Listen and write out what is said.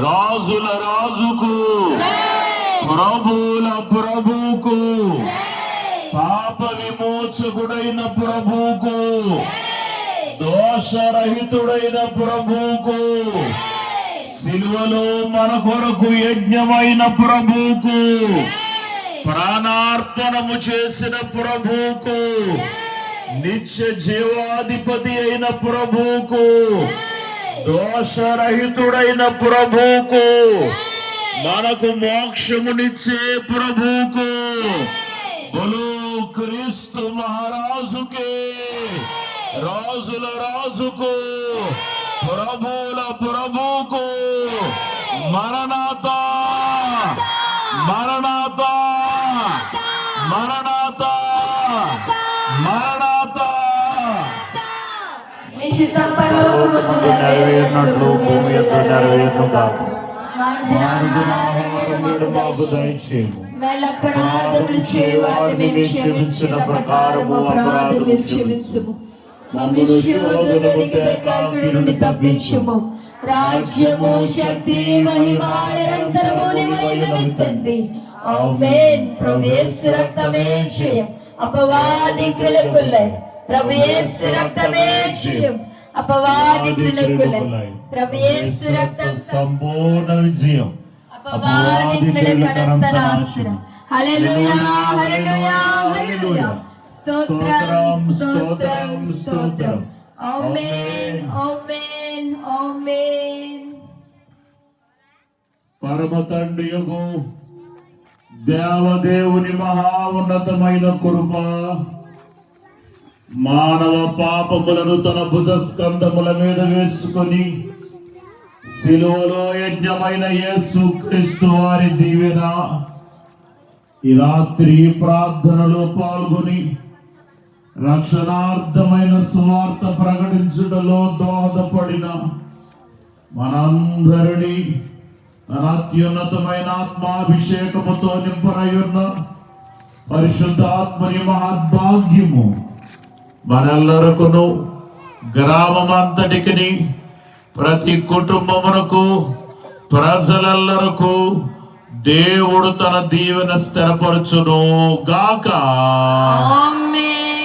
రాజుల రాజుకు, ప్రభుల ప్రభుకు, పాప విమోచకుడైన ప్రభుకు, దోషరహితుడైన ప్రభుకు, సిలువలో మన కొరకు యజ్ఞమైన ప్రభుకు, ప్రాణార్పణము చేసిన ప్రభుకు, నిత్య జీవాధిపతి అయిన ప్రభుకు, దోషరహితుడైన ప్రభుకు, మనకు మోక్షమునిచ్చే ప్రభుకు, బోలో క్రీస్తు మహారాజుకే, రాజుల రాజుకు, ప్రభుల ప్రభుకు, మరణాతా మరణాతా మరణాతా మరణాతా. నెరవేరినట్లు భూమి యొక్క నెరవేరును కాక. మాకు దయచేయము, క్షమించిన ప్రకారము అపరాధములు క్షమించుము, నుండి తప్పించుము. రాజ్యము శక్తి మహిమ నిరంతరము నిత్యండి. ఆమేన్. ప్రభు యేసు రక్తమే జయం, అపవాది క్రియలకు లయ. ప్రభు యేసు రక్తమే జయం, అపవాది క్రియలకు లయ. ప్రభు యేసు రక్తం సంపూర్ణ విజయం, అపవాది క్రియలకు నాశనం. హల్లెలూయా హల్లెలూయా హల్లెలూయా. స్తోత్రం స్తోత్రం స్తోత్రం. ఆమేన్ ఆమేన్ ఆమేన్. పరమ తండ్రియగు దేవదేవుని మహా ఉన్నతమైన కృప, మానవ పాపములను తన భుజస్కంధముల మీద వేసుకొని సిలువలో యజ్ఞమైన యేసు క్రీస్తు వారి దీవెన ఈ రాత్రి ప్రార్థనలో పాల్గొని రక్షణార్థమైన సువార్త ప్రకటించుటలో దోహదపడిన మనందరినీ తన అత్యున్నతమైన ఆత్మాభిషేకముతో నింపనయున్న పరిశుద్ధాత్మని మహద్భాగ్యము మనెల్లరకును, గ్రామమంతటికి, ప్రతి కుటుంబమునకు, ప్రజలెల్లరకు దేవుడు తన దీవెన స్థిరపరచును గాక. ఆమేన్.